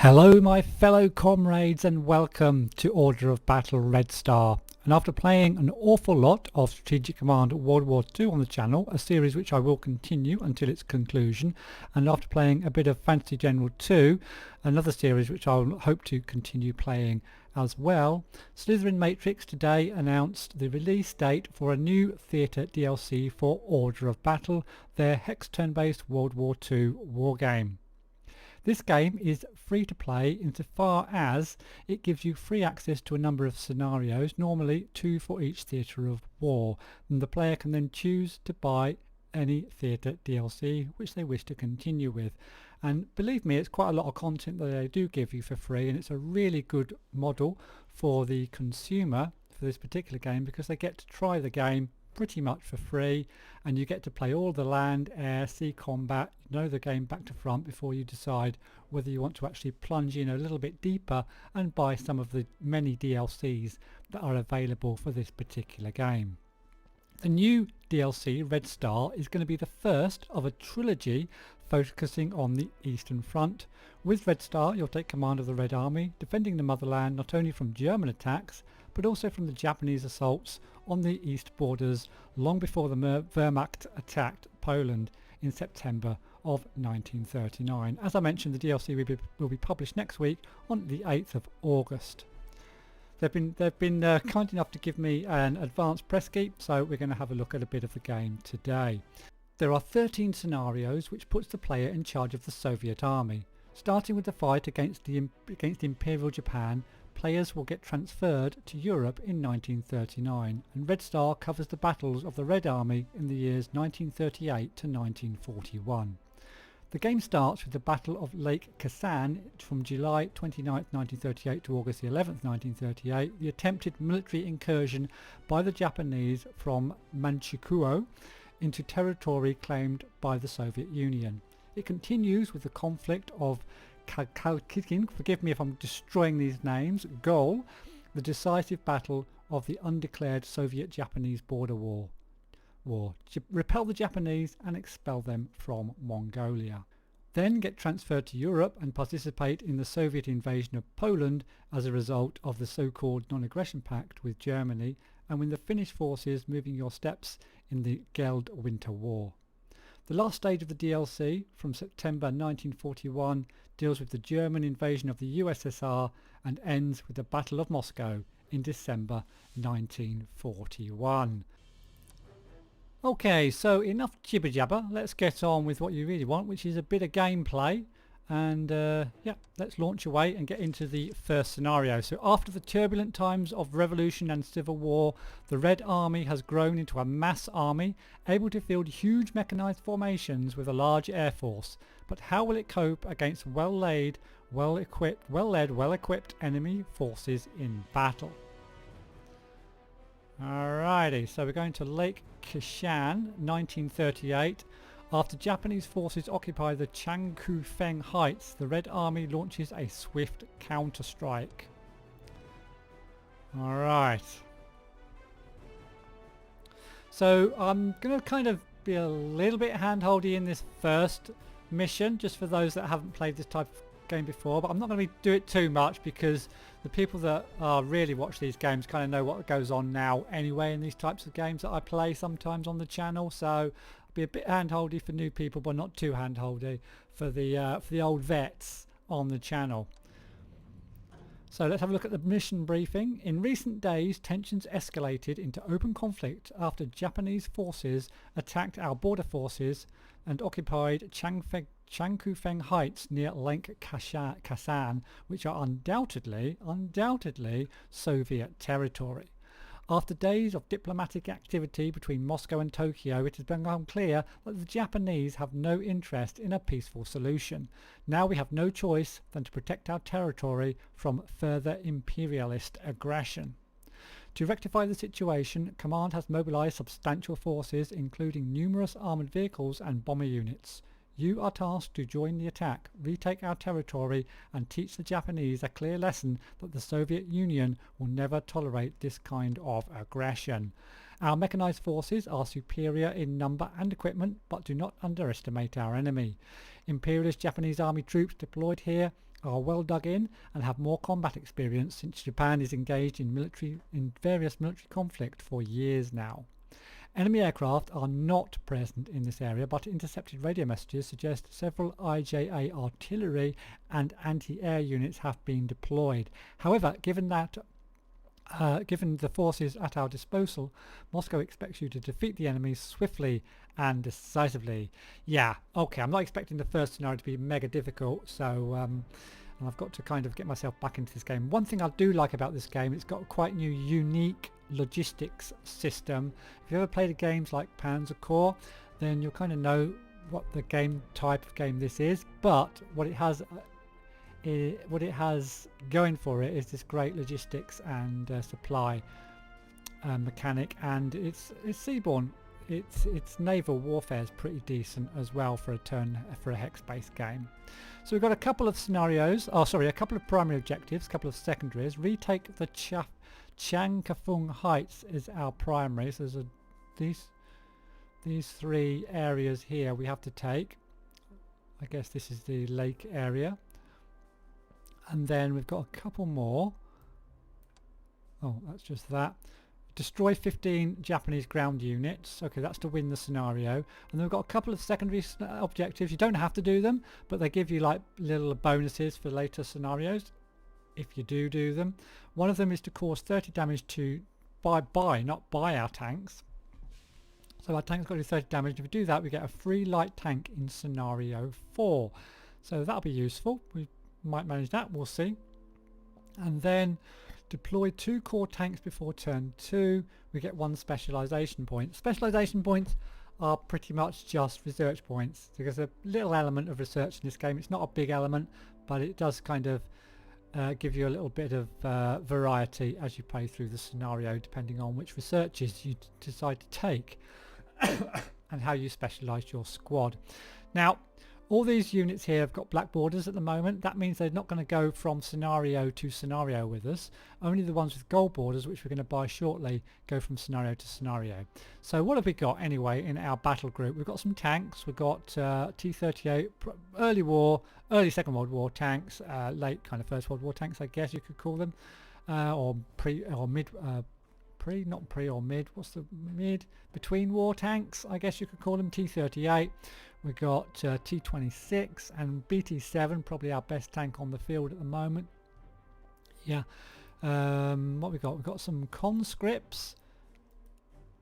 Hello my fellow comrades and welcome to Order of Battle Red Star. And after playing an awful lot of Strategic Command World War II on the channel, a series which I will continue until its conclusion, and after playing a bit of Fantasy General 2, another series which I'll hope to continue playing as well, Slytherin Matrix today announced the release date for a new theatre DLC for Order of Battle, their hex turn-based World War II wargame. This game is free to play insofar as it gives you free access to a number of scenarios, normally 2 for each theatre of war, and the player can then choose to buy any theatre DLC which they wish to continue with. And believe me, it's quite a lot of content that they do give you for free, and it's a really good model for the consumer for this particular game because they get to try the game pretty much for free, and you get to play all the land, air, sea combat, know the game back to front before you decide whether you want to actually plunge in a little bit deeper and buy some of the many DLCs that are available for this particular game. The new DLC, Red Star, is going to be the first of a trilogy focusing on the Eastern Front. With Red Star, you'll take command of the Red Army, defending the motherland not only from German attacks, but also from the Japanese assaults on the east borders long before the Wehrmacht attacked Poland in September of 1939. As I mentioned, the DLC will be published next week on the 8th of August. They've been kind enough to give me an advanced press key, so we're going to have a look at a bit of the game today. There are 13 scenarios which puts the player in charge of the Soviet army. Starting with the fight against Imperial Japan, players will get transferred to Europe in 1939, and Red Star covers the battles of the Red Army in the years 1938 to 1941. The game starts with the Battle of Lake Khasan from July 29, 1938 to August 11, 1938, the attempted military incursion by the Japanese from Manchukuo into territory claimed by the Soviet Union. It continues with the conflict of Khalkhin, forgive me if I'm destroying these names, Gol, the decisive battle of the undeclared Soviet-Japanese border war. Repel the Japanese and expel them from Mongolia. Then get transferred to Europe and participate in the Soviet invasion of Poland as a result of the so-called non-aggression pact with Germany, and with the Finnish forces moving your steps in the gelid Winter War. The last stage of the DLC, from September 1941, deals with the German invasion of the USSR and ends with the Battle of Moscow in December 1941. Okay, so enough jibber jabber, let's get on with what you really want, which is a bit of gameplay. And yeah, let's launch away and get into the first scenario. So after the turbulent times of revolution and civil war, the Red Army has grown into a mass army, able to field huge mechanized formations with a large air force. But how will it cope against well-led, well-equipped enemy forces in battle? Alrighty, so we're going to Lake Khasan, 1938. After Japanese forces occupy the Changkufeng Heights, the Red Army launches a swift counter-strike. Alright. So I'm going to kind of be a little bit hand-holdy in this first mission, just for those that haven't played this type of game before, but I'm not going to do it too much because the people that really watch these games kind of know what goes on now anyway in these types of games that I play sometimes on the channel, so be a bit hand-holdy for new people, but not too hand-holdy for the old vets on the channel. So let's have a look at the mission briefing. In recent days, tensions escalated into open conflict after Japanese forces attacked our border forces and occupied Changkufeng Heights near Lake Khasan, which are undoubtedly Soviet territory. After days of diplomatic activity between Moscow and Tokyo, it has become clear that the Japanese have no interest in a peaceful solution. Now we have no choice than to protect our territory from further imperialist aggression. To rectify the situation, Command has mobilized substantial forces, including numerous armored vehicles and bomber units. You are tasked to join the attack, retake our territory, and teach the Japanese a clear lesson that the Soviet Union will never tolerate this kind of aggression. Our mechanized forces are superior in number and equipment, but do not underestimate our enemy. Imperialist Japanese army troops deployed here are well dug in and have more combat experience since Japan is engaged in various military conflict for years now. Enemy aircraft are not present in this area, but intercepted radio messages suggest several IJA artillery and anti-air units have been deployed. However, given the forces at our disposal, Moscow expects you to defeat the enemy swiftly and decisively. Yeah, okay, I'm not expecting the first scenario to be mega difficult, so and I've got to kind of get myself back into this game. One thing I do like about this game, it's got a quite new unique logistics system. If you ever played games like Manchukuo, then you'll kind of know what the type of game this is, but what it has going for it is this great logistics and supply mechanic, and it's seaborne. Its naval warfare is pretty decent as well for a hex-based game. So we've got a couple of scenarios. A couple of primary objectives, a couple of secondaries. Retake the Changkafung Heights is our primary. So there's these three areas here we have to take. I guess this is the lake area. And then we've got a couple more. Oh, that's just that. Destroy 15 Japanese ground units. Okay, that's to win the scenario. And then we've got a couple of secondary objectives. You don't have to do them, but they give you like little bonuses for later scenarios if you do them. One of them is to cause 30 damage not by our tanks. So our tank's got to do 30 damage. If we do that, we get a free light tank in scenario 4. So that'll be useful. We might manage that, we'll see. And then deploy 2 core tanks before turn 2. We get 1 specialization point. Specialization points are pretty much just research points. There's a little element of research in this game. It's not a big element, but it does kind of give you a little bit of variety as you play through the scenario, depending on which researches you decide to take and how you specialize your squad. Now, all these units here have got black borders at the moment. That means they're not going to go from scenario to scenario with us. Only the ones with gold borders, which we're going to buy shortly, go from scenario to scenario. So what have we got anyway in our battle group? We've got some tanks. We've got T-38 early Second World War tanks, late kind of First World War tanks, I guess you could call them, or mid. What's the mid? Between war tanks, I guess you could call them. T-38. We've got T-26 and BT-7, probably our best tank on the field at the moment. Yeah. What we got? We've got some conscripts.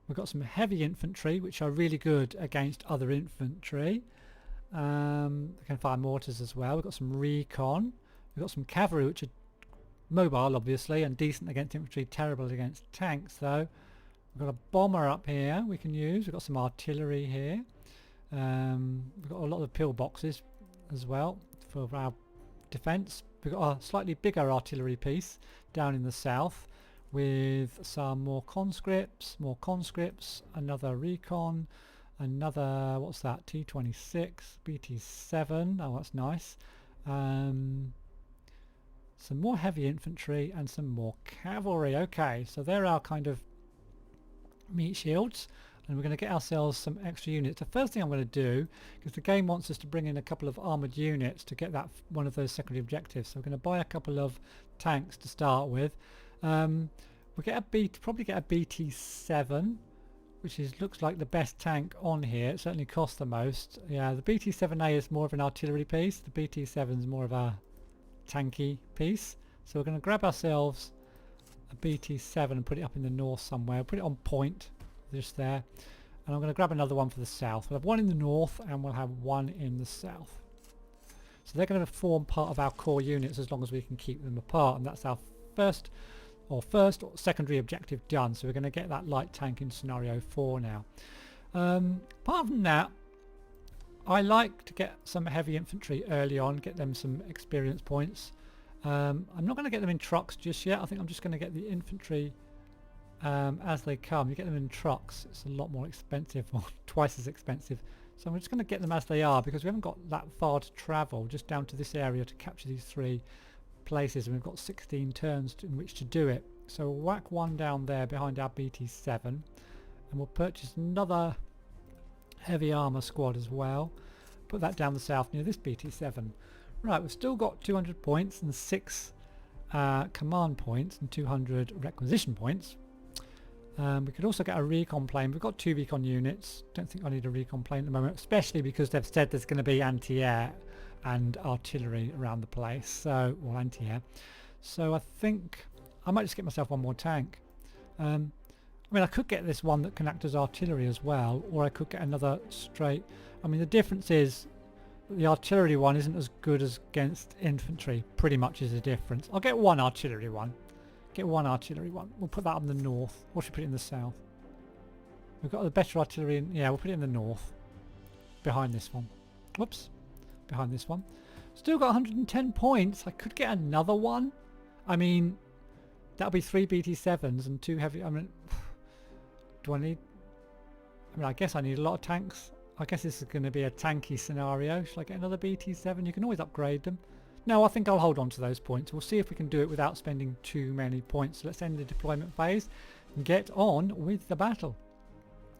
We've got some heavy infantry, which are really good against other infantry. They can fire mortars as well. We've got some recon. We've got some cavalry, which are mobile obviously and decent against infantry, terrible against tanks though. We've got a bomber up here we can use. We've got some artillery here. We've got a lot of pillboxes as well for our defence. We've got a slightly bigger artillery piece down in the south with some more conscripts, another recon, another, what's that, T-26, BT-7, oh that's nice. Some more heavy infantry and some more cavalry. Okay, so there are kind of meat shields, and we're going to get ourselves some extra units. The first thing I'm going to do, because the game wants us to bring in a couple of armoured units to get that one of those secondary objectives, so we're going to buy a couple of tanks to start with. We'll probably get a BT-7, which looks like the best tank on here. It certainly costs the most. Yeah, the BT-7A is more of an artillery piece. The BT-7 is more of a tanky piece. So we're going to grab ourselves a BT-7 and put it up in the north somewhere. Put it on point just there, and I'm going to grab another one for the south. We'll have one in the north and we'll have one in the south. So they're going to form part of our core units as long as we can keep them apart, and that's our first or secondary objective done. So we're going to get that light tank in scenario 4 now. Apart from that, I like to get some heavy infantry early on, get them some experience points. I'm not going to get them in trucks just yet. I think I'm just going to get the infantry as they come. You get them in trucks, it's a lot more expensive, or twice as expensive. So I'm just going to get them as they are, because we haven't got that far to travel, just down to this area to capture these 3 places, and we've got 16 turns in which to do it. So we'll whack one down there behind our BT-7, and we'll purchase another heavy armour squad as well. Put that down the south near this BT-7. Right, we've still got 200 points and 6 command points and 200 requisition points. We could also get a recon plane. We've got 2 recon units. Don't think I need a recon plane at the moment, especially because they've said there's going to be anti-air and artillery around the place, so, or anti-air. So I think I might just get myself one more tank. I mean, I could get this one that can act as artillery as well, or I could get another straight. I mean, the difference is the artillery one isn't as good as against infantry. Pretty much is the difference. I'll get one artillery one. Get one artillery one. We'll put that up in the north. Or should we put it in the south? We've got the better artillery in, yeah, we'll put it in the north. Behind this one. Whoops. Behind this one. Still got 110 points. I could get another one. I mean, that'll be 3 BT7s and 2 heavy. I mean, do I need... I mean, I guess I need a lot of tanks. I guess this is going to be a tanky scenario. Should I get another BT7? You can always upgrade them. No, I think I'll hold on to those points. We'll see if we can do it without spending too many points. So let's end the deployment phase and get on with the battle.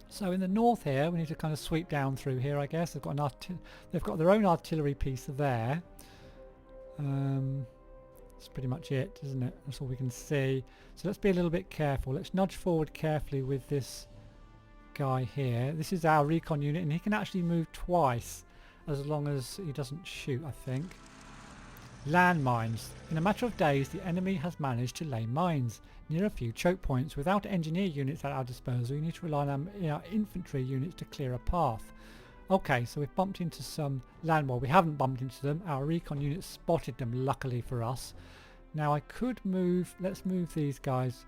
So in the north here, we need to kind of sweep down through here, I guess. They've got their own artillery piece there. That's pretty much it, isn't it? That's all we can see. So let's be a little bit careful. Let's nudge forward carefully with this guy here. This is our recon unit, and he can actually move twice as long as he doesn't shoot, I think. Landmines. In a matter of days, the enemy has managed to lay mines near a few choke points. Without engineer units at our disposal, you need to rely on our infantry units to clear a path. Okay, so we've bumped into some landmine. We haven't bumped into them. Our recon units spotted them, luckily for us. Now I could move, let's move these guys,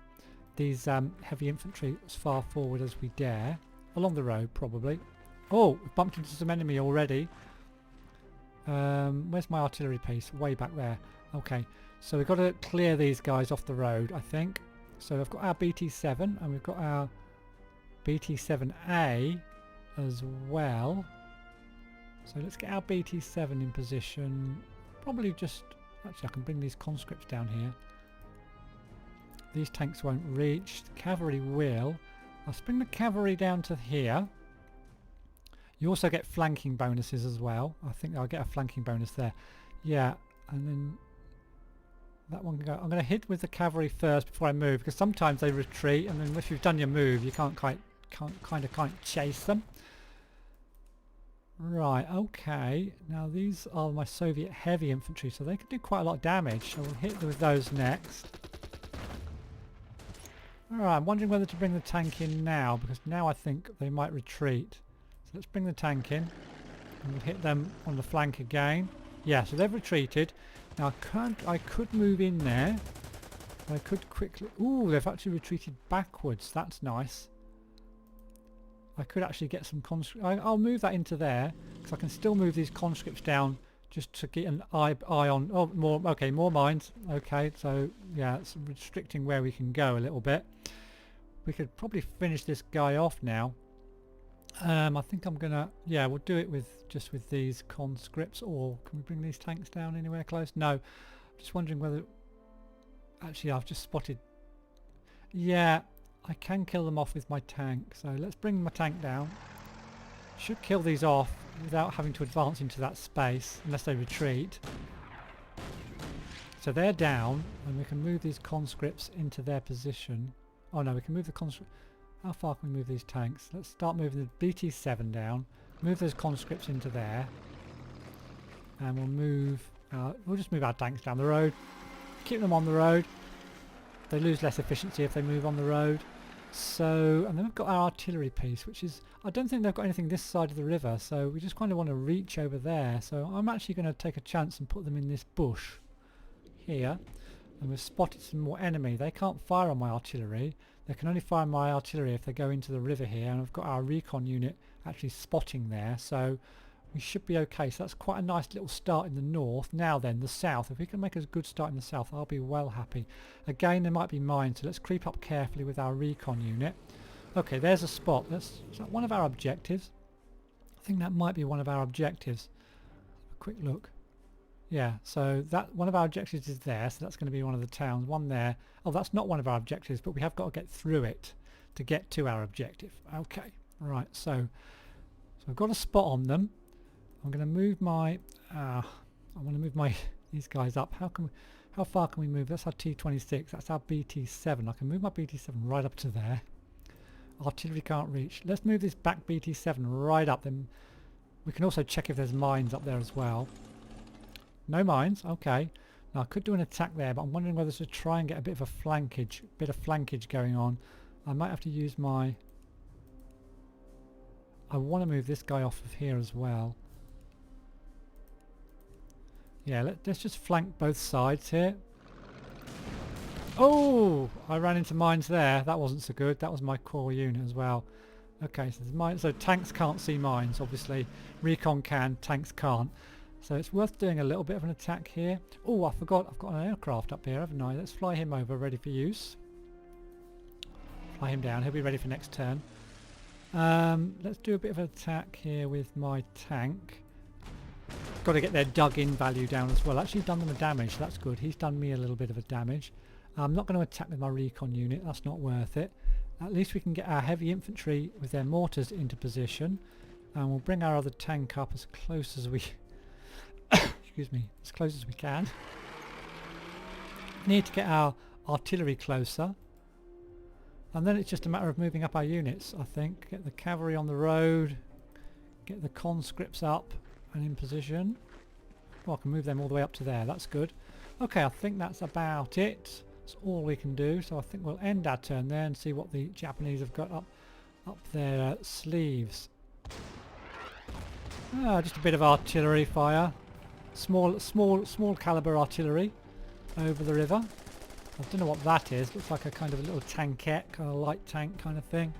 these heavy infantry as far forward as we dare. Along the road, probably. Oh, we've bumped into some enemy already. Where's my artillery piece? Way back there. Okay, so we've got to clear these guys off the road, I think. So I've got our BT7 and we've got our BT7A as well. So let's get our BT7 in position. Probably just... Actually, I can bring these conscripts down here. These tanks won't reach. The cavalry will. I'll bring the cavalry down to here. You also get flanking bonuses as well. I think I'll get a flanking bonus there. Yeah, and then that one can go. I'm going to hit with the cavalry first before I move, because sometimes they retreat, and then if you've done your move, you can't chase them. Right, okay. Now these are my Soviet heavy infantry, so they can do quite a lot of damage. So we'll hit with those next. Alright, I'm wondering whether to bring the tank in now, because now I think they might retreat. Let's bring the tank in and we'll hit them on the flank again. Yeah, so they've retreated. Now I could move in there. I could quickly... Ooh, they've actually retreated backwards. That's nice. I could actually get some conscripts. I'll move that into there because I can still move these conscripts down just to get an eye on... Oh, more. Okay, more mines. Okay, so yeah, it's restricting where we can go a little bit. We could probably finish this guy off now. I think I'm gonna, yeah, we'll do it with just with these conscripts, or can we bring these tanks down anywhere close? No, I'm just wondering whether, actually I've just spotted, yeah, I can kill them off with my tank, so let's bring my tank down. Should kill these off without having to advance into that space, unless they retreat. So they're down, and we can move these conscripts into their position. Oh no, we can move the conscripts. How far can we move these tanks? Let's start moving the BT7 down. Move those conscripts into there. And we'll just move our tanks down the road. Keep them on the road. They lose less efficiency if they move on the road. So, and then we've got our artillery piece, which is, I don't think they've got anything this side of the river, so we just kind of want to reach over there. So I'm actually going to take a chance and put them in this bush here. And we've spotted some more enemy. They can't fire on my artillery. They can only fire on my artillery if they go into the river here, and I've got our recon unit actually spotting there, so we should be okay. So that's quite a nice little start in the north. Now then, the south. If we can make a good start in the south, I'll be well happy. Again, there might be mines, so let's creep up carefully with our recon unit. Okay, there's a spot. Is that one of our objectives? I think that might be one of our objectives. A quick look. Yeah, so that one of our objectives is there, so that's going to be one of the towns. One there. Oh, that's not one of our objectives, but we have got to get through it to get to our objective. Okay, right, so I've got a spot on them. I'm going to move my... I want to move these guys up. How far can we move? That's our T26. That's our BT7. I can move my BT7 right up to there. Artillery can't reach. Let's move this back BT7 right up. Then we can also check if there's mines up there as well. No mines. Okay. Now I could do an attack there, but I'm wondering whether to try and get a bit of flankage going on. I might have to use my... I want to move this guy off of here as well. Yeah, let's just flank both sides here. Oh! I ran into mines there. That wasn't so good. That was my core unit as well. Okay, so there's mines. So tanks can't see mines, obviously. Recon can, tanks can't. So it's worth doing a little bit of an attack here. Oh, I forgot. I've got an aircraft up here, haven't I? Let's fly him over, ready for use. Fly him down. He'll be ready for next turn. Let's do a bit of an attack here with my tank. Got to get their dug-in value down as well. Actually done them a damage. That's good. He's done me a little bit of a damage. I'm not going to attack with my recon unit. That's not worth it. At least we can get our heavy infantry with their mortars into position. And we'll bring our other tank up as close as we... excuse me. As close as we can. Need to get our artillery closer. And then it's just a matter of moving up our units, I think. Get the cavalry on the road. Get the conscripts up and in position. Oh, I can move them all the way up to there. That's good. Okay, I think that's about it. That's all we can do. So I think we'll end our turn there and see what the Japanese have got up their sleeves. Just a bit of artillery fire. Small caliber artillery over the river. I don't know what that is. Looks like a kind of a little tankette, kind of light tank kind of thing.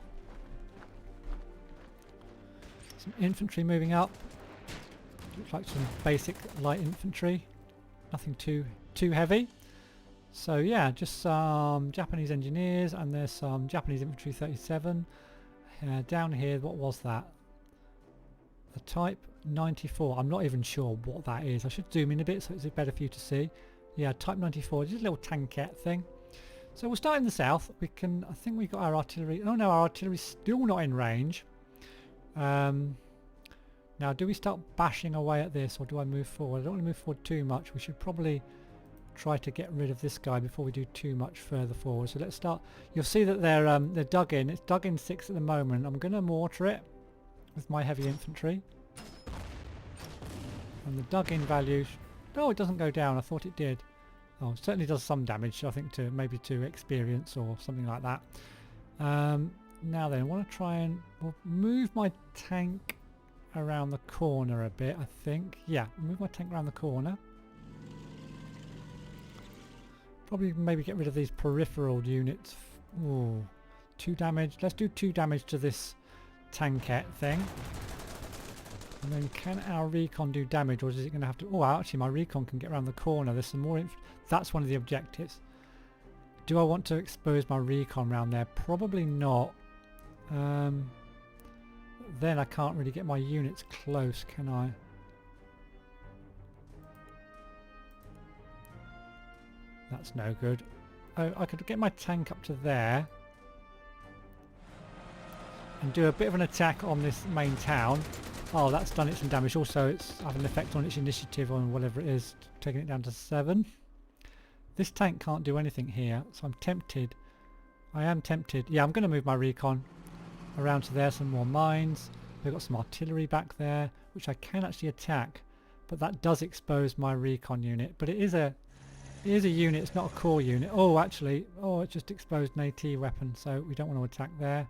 Some infantry moving up. Looks like some basic light infantry. Nothing too heavy. So yeah, just some Japanese engineers, and there's some Japanese infantry 37. Down here, what was that? A Type 94. I'm not even sure what that is. I should zoom in a bit so it's better for you to see. Yeah, Type 94, just a little tankette thing. So we'll start in the south. I think we got our artillery. Oh no, our artillery's still not in range. Now, do we start bashing away at this, or do I move forward? I don't want to move forward too much. We should probably try to get rid of this guy before we do too much further forward. So let's start. You'll see that they're dug in. It's dug in 6 at the moment. I'm going to mortar it with my heavy infantry. And the dug in value... Oh, it doesn't go down. I thought it did. Oh, it certainly does some damage, I think, maybe to experience or something like that. Now then, I want to try and move my tank around the corner a bit, I think. Yeah, move my tank around the corner. Probably maybe get rid of these peripheral units. Ooh, 2 damage. Let's do 2 damage to this tankette thing. And then can our recon do damage, or is it going to have to... Oh, actually my recon can get around the corner. There's some more... That's one of the objectives. Do I want to expose my recon around there? Probably not. Then I can't really get my units close, can I? That's no good. Oh, I could get my tank up to there and do a bit of an attack on this main town. Oh, that's done it some damage. Also, it's having an effect on its initiative on whatever it is, taking it down to 7. This tank can't do anything here, so I'm tempted. I am tempted. Yeah, I'm going to move my recon around to there. Some more mines. We've got some artillery back there, which I can actually attack, but that does expose my recon unit. But it is a unit. It's not a core unit. Oh, actually, it just exposed an AT weapon, so we don't want to attack there.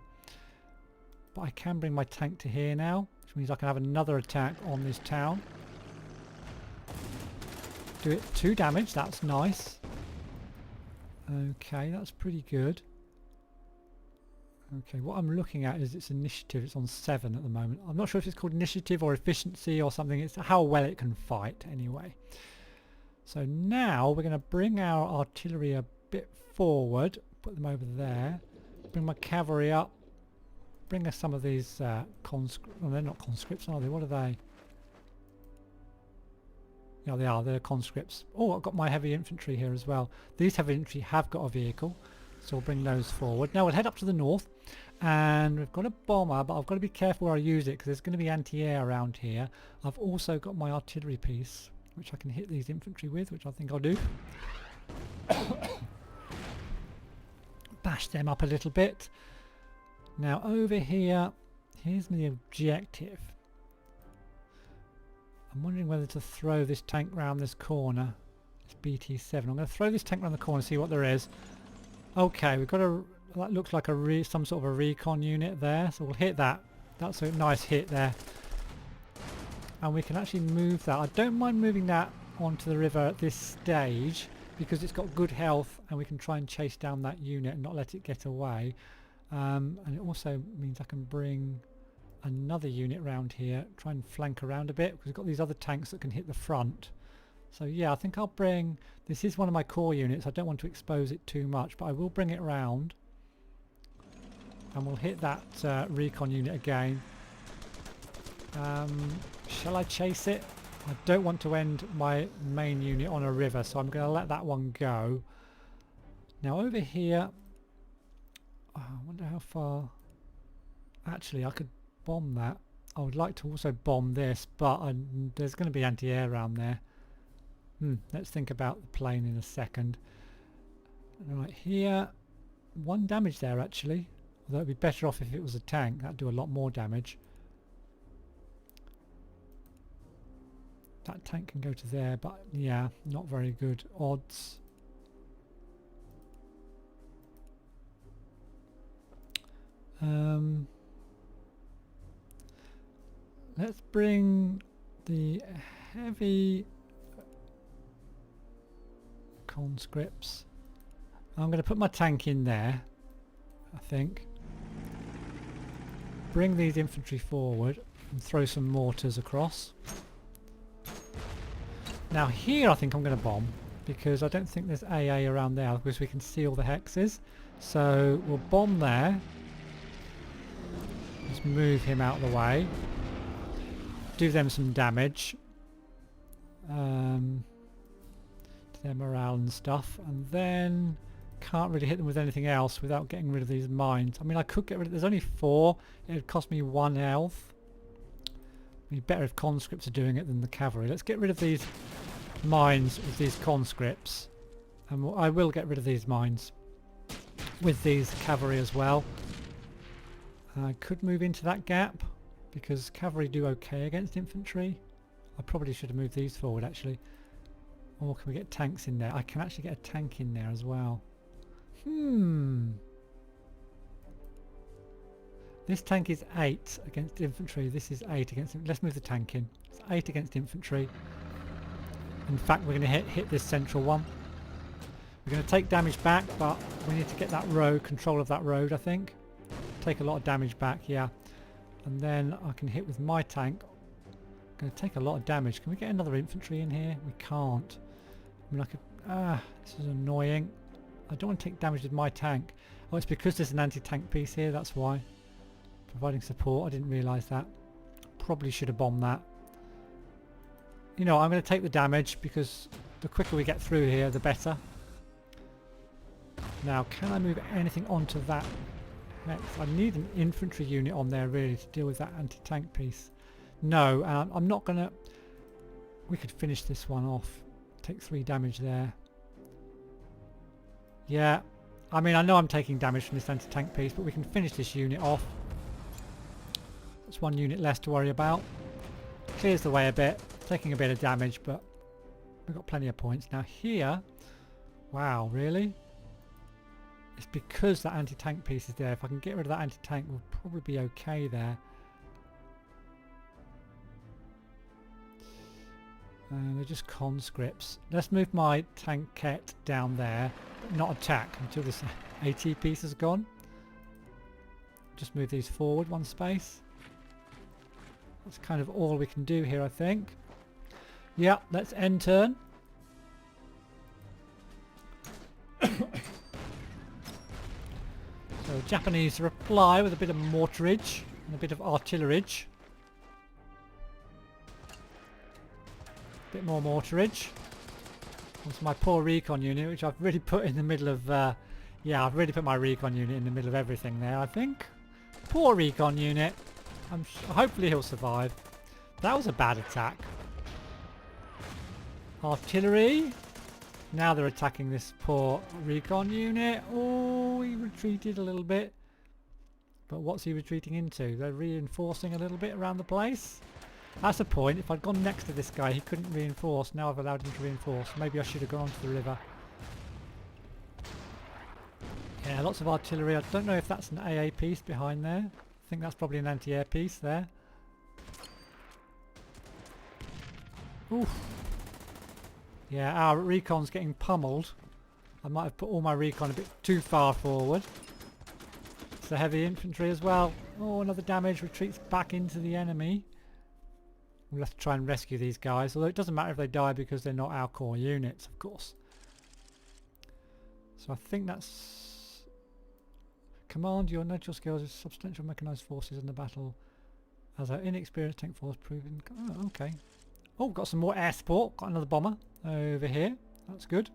But I can bring my tank to here now, which means I can have another attack on this town. Do it 2 damage. That's nice. Okay, that's pretty good. Okay, what I'm looking at is its initiative. It's on 7 at the moment. I'm not sure if it's called initiative or efficiency or something. It's how well it can fight anyway. So now we're going to bring our artillery a bit forward, put them over there, bring my cavalry up, bring us some of these conscripts. Oh, they're not conscripts, are they? What are they? Yeah, they are. They're conscripts. Oh, I've got my heavy infantry here as well. These heavy infantry have got a vehicle, so we'll bring those forward. Now we'll head up to the north, and we've got a bomber, but I've got to be careful where I use it because there's going to be anti-air around here. I've also got my artillery piece. which I can hit these infantry with, which I think I'll do. Bash them up a little bit. Now over here, here's the objective. I'm wondering whether to throw this tank round this corner. It's BT7. I'm going to throw this tank round the corner and see what there is. Okay, we've got a... that looks like a some sort of a recon unit there, so we'll hit that. That's a nice hit there. And we can actually move that. I don't mind moving that onto the river at this stage because it's got good health and we can try and chase down that unit and not let it get away. And it also means I can bring another unit around here, try and flank around a bit because we've got these other tanks that can hit the front. So yeah, I think I'll bring... this is one of my core units. I don't want to expose it too much, but I will bring it round. And we'll hit that recon unit again. Shall I chase it? I don't want to end my main unit on a river, so I'm going to let that one go. Now over here... oh, I wonder how far... actually, I could bomb that. I would like to also bomb this, but there's going to be anti-air around there. Let's think about the plane in a second. Right here, 1 damage there actually. Although it'd be better off if it was a tank. That'd do a lot more damage. That tank can go to there, but yeah, not very good odds. Let's bring the heavy conscripts. I'm going to put my tank in there, I think. Bring these infantry forward and throw some mortars across. Now here I think I'm going to bomb because I don't think there's AA around there because we can see all the hexes. So we'll bomb there. Just move him out of the way. Do them some damage. To their morale and stuff. And then can't really hit them with anything else without getting rid of these mines. I mean, I could get rid of... there's only 4. It would cost me 1 health. It'd be better if conscripts are doing it than the cavalry. Let's get rid of these mines with these conscripts. And I will get rid of these mines with these cavalry as well. I could move into that gap because cavalry do okay against infantry. I probably should have moved these forward actually. Or can we get tanks in there? I can actually get a tank in there as well. This tank is 8 against infantry. This is 8 against... let's move the tank in. It's 8 against infantry. In fact, we're going to hit this central one. We're going to take damage back, but we need to get that road, control of that road, I think. Take a lot of damage back, yeah. And then I can hit with my tank. I'm going to take a lot of damage. Can we get another infantry in here? We can't. I mean, I could... this is annoying. I don't want to take damage with my tank. Oh, it's because there's an anti-tank piece here, that's why. Providing support, I didn't realise that. Probably should have bombed that. You know, I'm going to take the damage because the quicker we get through here, the better. Now, can I move anything onto that next? I need an infantry unit on there really to deal with that anti-tank piece. No, I'm not going to... we could finish this one off. Take 3 damage there. Yeah, I mean, I know I'm taking damage from this anti-tank piece, but we can finish this unit off. That's 1 unit less to worry about. Clears the way a bit. Taking a bit of damage, but we've got plenty of points. Now here... wow, really? It's because that anti-tank piece is there. If I can get rid of that anti-tank, we'll probably be okay there. They're just conscripts. Let's move my tankette down there, but not attack until this AT piece is gone. Just move these forward 1 space. That's kind of all we can do here, I think. Yeah, let's end turn. So Japanese reply with a bit of mortarage and a bit of artillerage. Bit more mortarage. That's my poor recon unit, which I've really put in the middle of... yeah, I've really put my recon unit in the middle of everything there, I think. Poor recon unit. Hopefully he'll survive. That was a bad attack. Artillery. Now they're attacking this poor recon unit. Oh, he retreated a little bit. But what's he retreating into? They're reinforcing a little bit around the place. That's the point. If I'd gone next to this guy, he couldn't reinforce. Now I've allowed him to reinforce. Maybe I should have gone onto the river. Yeah, lots of artillery. I don't know if that's an AA piece behind there. I think that's probably an anti-air piece there. Oof. Yeah, our recon's getting pummeled. I might have put all my recon a bit too far forward. It's the heavy infantry as well. Oh, another damage. Retreats back into the enemy. We'll have to try and rescue these guys. Although it doesn't matter if they die because they're not our core units, of course. So I think that's... Command your natural skills with substantial mechanised forces in the battle as our inexperienced tank force proven. Oh, okay. Oh, got some more air support. Got another bomber over here. That's good.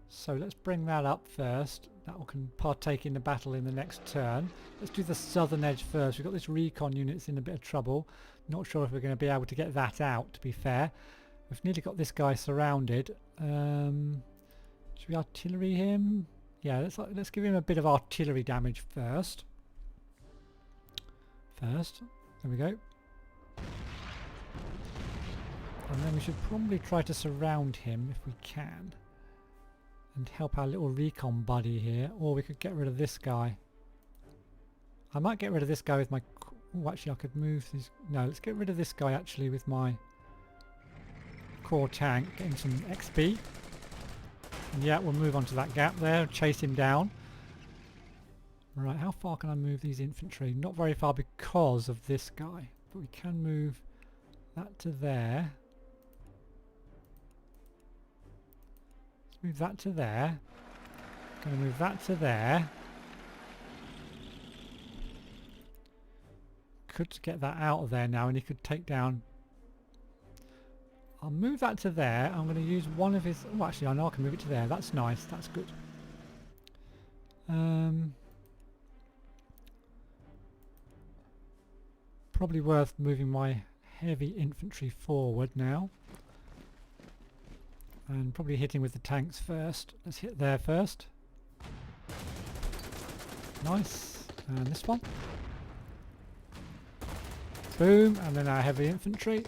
So let's bring that up first. That can partake in the battle in the next turn. Let's do the southern edge first. We've got this recon unit that's in a bit of trouble. Not sure if we're going to be able to get that out, to be fair. We've nearly got this guy surrounded. Should we artillery him? Yeah, let's give him a bit of artillery damage first. There we go. And then we should probably try to surround him if we can. And help our little recon buddy here. Or we could get rid of this guy. I might get rid of this guy with my... Oh, actually I could move this... No, let's get rid of this guy actually with my core tank. Getting some XP. And yeah, we'll move on to that gap there. Chase him down. Right, how far can I move these infantry? Not very far because of this guy. But we can move that to there. Move that to there. Going to move that to there. Could get that out of there now and he could take down... I'll move that to there. I'm going to use one of his... Oh, actually I know I can move it to there. That's nice. That's good. Probably worth moving my heavy infantry forward now. And probably hitting with the tanks first. Let's hit there first. Nice. And this one. Boom. And then our heavy infantry.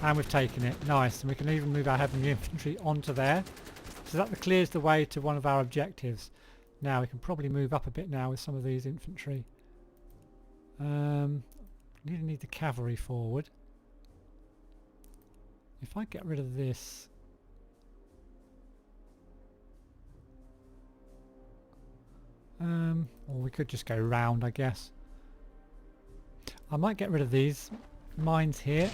And we've taken it. Nice. And we can even move our heavy infantry onto there. So that clears the way to one of our objectives. Now we can probably move up a bit now with some of these infantry. Need the cavalry forward. If I get rid of this... or we could just go round, I guess. I might get rid of these mines here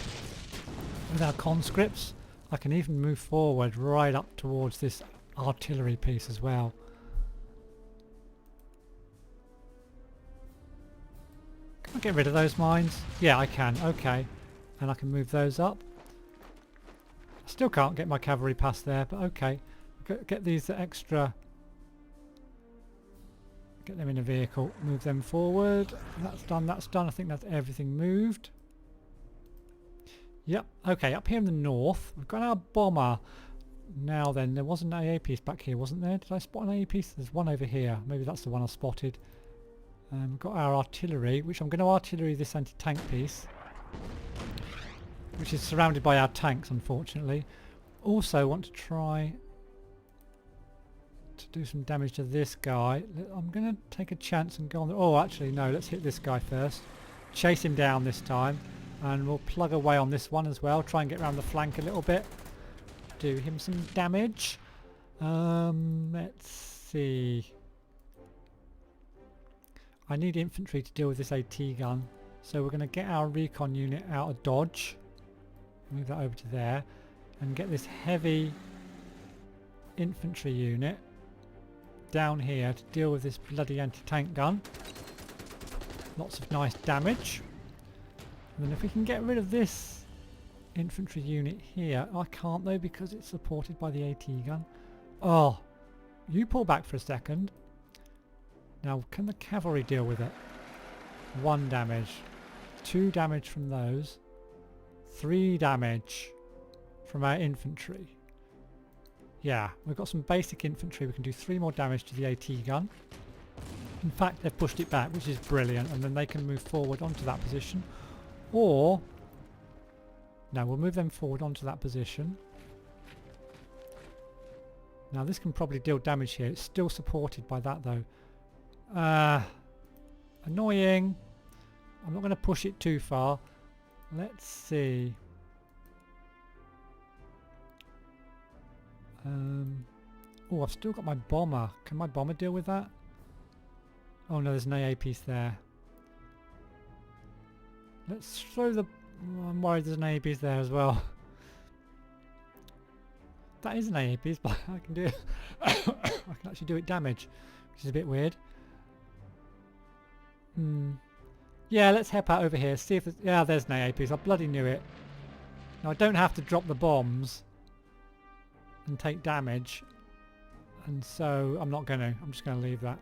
with our conscripts. I can even move forward right up towards this artillery piece as well. Can I get rid of those mines? Yeah, I can. Okay. And I can move those up. I still can't get my cavalry past there, but okay. Get these extra... Get them in a vehicle, move them forward. That's done, that's done. I think that's everything moved. Yep, okay, up here in the north, we've got our bomber. Now then, there was an AA piece back here, wasn't there? Did I spot an AA piece? There's one over here. Maybe that's the one I spotted. We've got our artillery, which I'm going to artillery this anti-tank piece. Which is surrounded by our tanks, unfortunately. Also want to try... to do some damage to this guy. I'm going to take a chance and go on the... Oh, actually, no, let's hit this guy first. Chase him down this time. And we'll plug away on this one as well. Try and get around the flank a little bit. Do him some damage. Let's see. I need infantry to deal with this AT gun. So we're going to get our recon unit out of dodge. Move that over to there. And get this heavy infantry unit down here to deal with this bloody anti-tank gun. Lots of nice damage. And then if we can get rid of this infantry unit here, I can't though because it's supported by the AT gun. Oh, you pull back for a second. Now can the cavalry deal with it? 1 damage, 2 damage from those, 3 damage, from our infantry. Yeah, we've got some basic infantry. We can do 3 more damage to the AT gun. In fact, they've pushed it back, which is brilliant, and then they can move forward onto that position. Or, no, we'll move them forward onto that position. Now this can probably deal damage here. It's still supported by that though. Annoying. I'm not going to push it too far. Let's see. Oh, I've still got my bomber. Can my bomber deal with that? Oh no, there's an AA piece there. Let's throw the... I'm worried there's an AA piece there as well. That is an AA piece, but I can do it. I can actually do it damage, which is a bit weird. Yeah, let's help out over here. See if there's... Yeah, there's an AA piece. I bloody knew it. Now I don't have to drop the bombs and take damage, and so I'm not going to. I'm just going to leave that.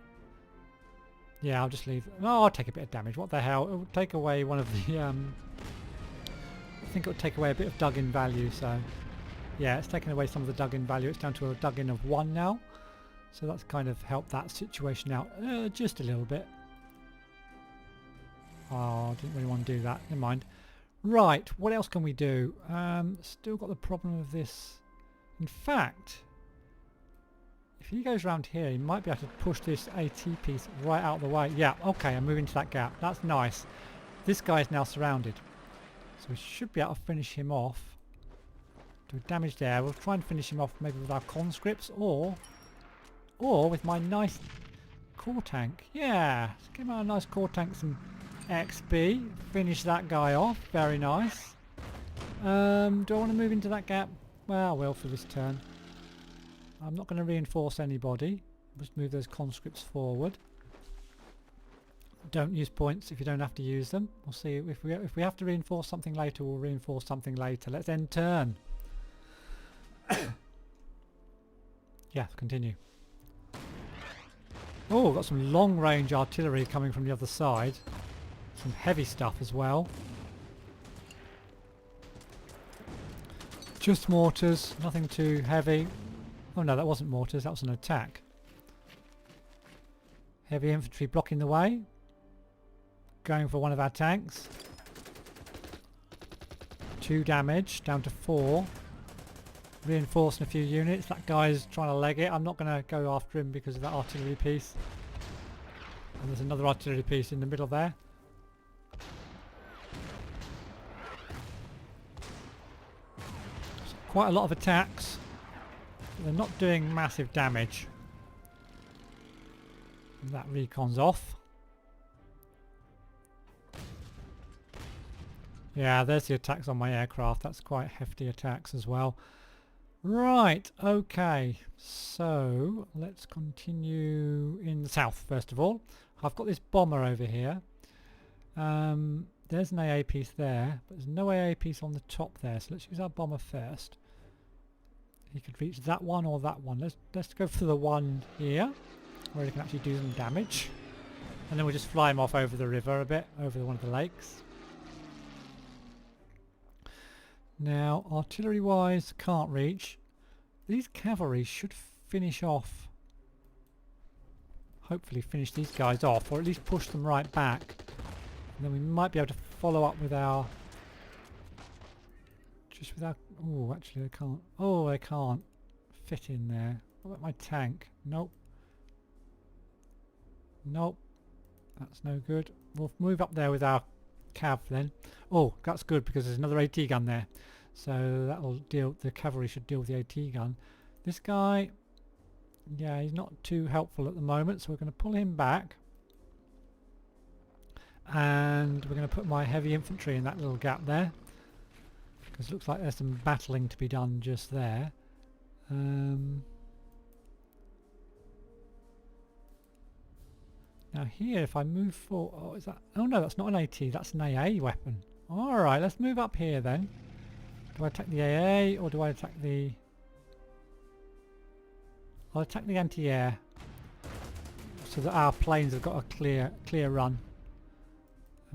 Yeah, I'll just leave. No, I'll take a bit of damage. What the hell? It will take away one of the... I think it will take away a bit of dug-in value, so... Yeah, it's taken away some of the dug-in value. It's down to a dug-in of 1 now. So that's kind of helped that situation out just a little bit. Oh, I didn't really want to do that. Never mind. Right, what else can we do? Still got the problem of this... In fact, if he goes around here, he might be able to push this AT piece right out of the way. Yeah, okay, I'm moving to that gap. That's nice. This guy is now surrounded. So we should be able to finish him off. Do damage there. We'll try and finish him off maybe with our conscripts or with my nice core tank. Yeah, let's give him a nice core tank some XP. Finish that guy off. Very nice. Do I want to move into that gap? Well, I will for this turn. I'm not going to reinforce anybody. Just move those conscripts forward. Don't use points if you don't have to use them. We'll see if we have to reinforce something later. We'll reinforce something later. Let's end turn. Yeah, continue. Oh, got some long-range artillery coming from the other side. Some heavy stuff as well. Just mortars, nothing too heavy. Oh no, that wasn't mortars, that was an attack. Heavy infantry blocking the way. Going for one of our tanks. 2 damage, down to 4. Reinforcing a few units. That guy's trying to leg it. I'm not going to go after him because of that artillery piece. And there's another artillery piece in the middle there. Quite a lot of attacks. They're not doing massive damage. And that recon's off. Yeah, there's the attacks on my aircraft. That's quite hefty attacks as well. Right, okay. So, let's continue in the south first of all. I've got this bomber over here. There's an AA piece there, but there's no AA piece on the top there. So let's use our bomber first. He could reach that one or that one. Let's go for the one here, where he can actually do some damage. And then we'll just fly him off over the river a bit, over one of the lakes. Now, artillery-wise, can't reach. These cavalry should finish off. Hopefully finish these guys off, or at least push them right back. And then we might be able to follow up with our... Just with our... Oh, actually they can't. Oh, they can't fit in there. What about my tank? Nope. Nope. That's no good. We'll move up there with our cav then. Oh, that's good because there's another AT gun there. So that'll deal... The cavalry should deal with the AT gun. This guy... Yeah, he's not too helpful at the moment, so we're going to pull him back. And we're going to put my heavy infantry in that little gap there. Because it looks like there's some battling to be done just there. Now here, if I move forward... Oh, is that... Oh no, that's not an AT, that's an AA weapon. Alright, let's move up here then. Do I attack the AA or do I attack the... I'll attack the anti-air. So that our planes have got a clear run.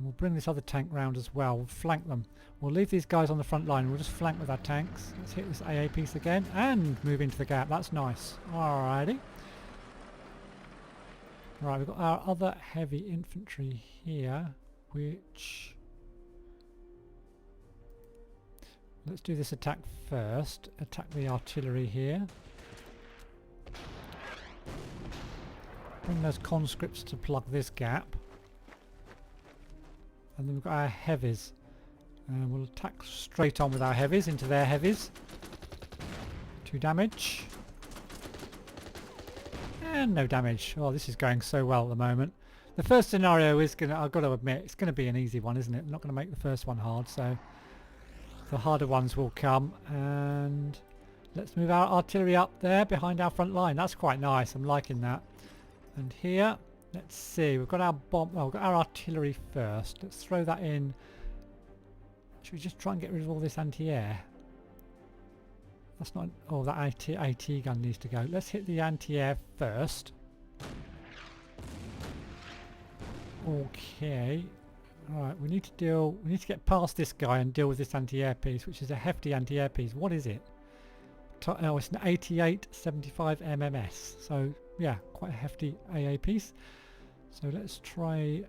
And we'll bring this other tank round as well. We'll flank them. We'll leave these guys on the front line. We'll just flank with our tanks. Let's hit this AA piece again and move into the gap. That's nice. Alrighty. Right, we've got our other heavy infantry here, which... Let's do this attack first. Attack the artillery here. Bring those conscripts to plug this gap. And then we've got our heavies. We'll attack straight on with our heavies into their heavies. 2 damage. And no damage. Oh, this is going so well at the moment. The first scenario is going to, I've got to admit, it's going to be an easy one, isn't it? I'm not going to make the first one hard, so the harder ones will come. And let's move our artillery up there behind our front line. That's quite nice. I'm liking that. And here, let's see. We've got our bomb. Oh, we've got our artillery first. Let's throw that in. Should we just try and get rid of all this anti-air? That's not... Oh, that AT gun needs to go. Let's hit the anti-air first. Okay. Alright, we need to get past this guy and deal with this anti-air piece, which is a hefty anti-air piece. What is it? Oh, it's an 8875 MMS. So, yeah, quite a hefty AA piece. So let's try...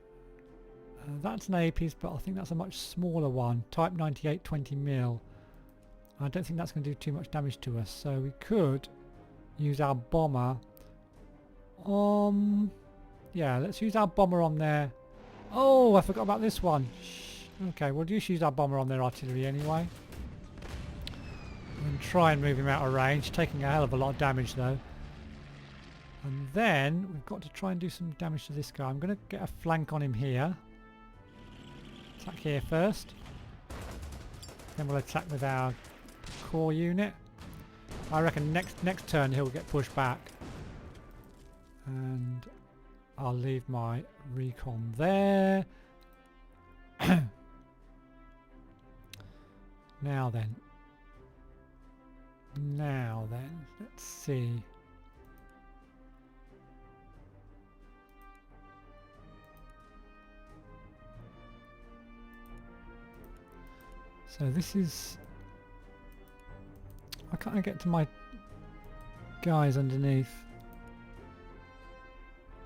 that's an AA piece, but I think that's a much smaller one. Type 98 20mm. I don't think that's going to do too much damage to us. So we could use our bomber. Yeah, let's use our bomber on there. Oh, I forgot about this one. Okay, we'll just use our bomber on their artillery anyway. And try and move him out of range, taking a hell of a lot of damage though. And then we've got to try and do some damage to this guy. I'm going to get a flank on him here. Attack here first. Then we'll attack with our core unit. I reckon next turn he'll get pushed back. And I'll leave my recon there. Now then, let's see. So this is... I can't get to my guys underneath.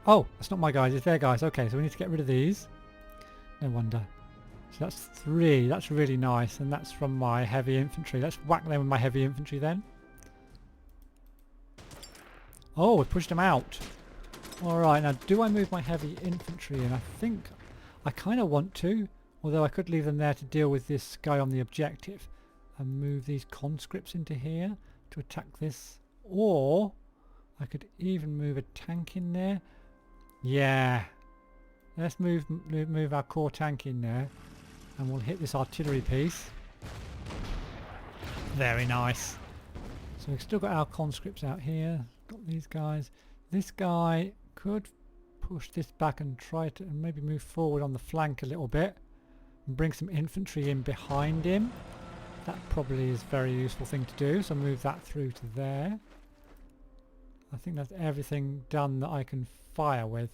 Oh, that's not my guys, it's their guys. Okay, so we need to get rid of these. No wonder. So that's 3. That's really nice. And that's from my heavy infantry. Let's whack them with my heavy infantry then. Oh, we pushed them out. Alright, now do I move my heavy infantry in? I think I kind of want to. Although I could leave them there to deal with this guy on the objective. And move these conscripts into here to attack this. Or I could even move a tank in there. Yeah. Let's move our core tank in there. And we'll hit this artillery piece. Very nice. So we've still got our conscripts out here. Got these guys. This guy could push this back and try to maybe move forward on the flank a little bit. And bring some infantry in behind him. That probably is a very useful thing to do. So move that through to there. I think that's everything done that I can fire with.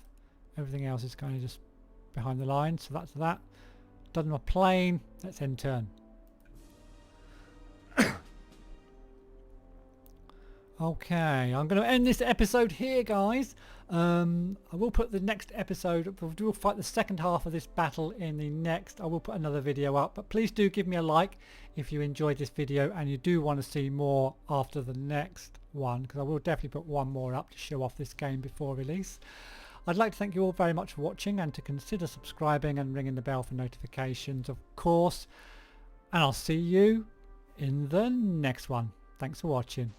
Everything else is kind of just behind the line. So that's that. Done my plane. Let's end turn. Okay, I'm going to end this episode here, guys. I will put the next episode, we'll fight the second half of this battle in the next. I will put another video up, but please do give me a like if you enjoyed this video and you do want to see more after the next one, because I will definitely put one more up to show off this game before release. I'd like to thank you all very much for watching and to consider subscribing and ringing the bell for notifications, of course. And I'll see you in the next one. Thanks for watching.